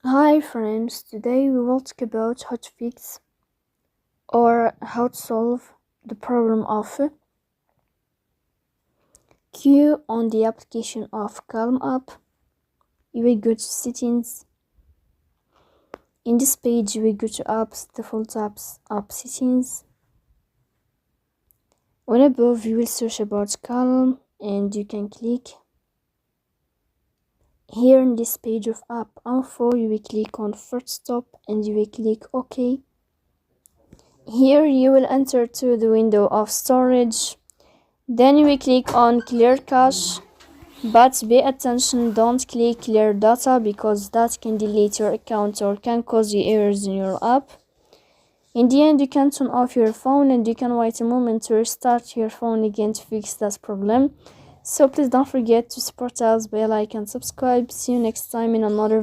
Hi friends, today we will talk about how to fix or how to solve the problem of queue on the application of Calm app. You will go to settings. In this page you will go to apps, default apps, app settings. On above you will search about Calm and you can click. Here in this page of app info you will click on first stop and you will click OK. Here you will enter to the window of storage. Then you will click on clear cache, but pay attention, don't click clear data because that can delete your account or can cause you errors in your app. In the end, you can turn off your phone and you can wait a moment to restart your phone again to fix that problem. So please don't forget to support us by like and subscribe. See you next time in another video.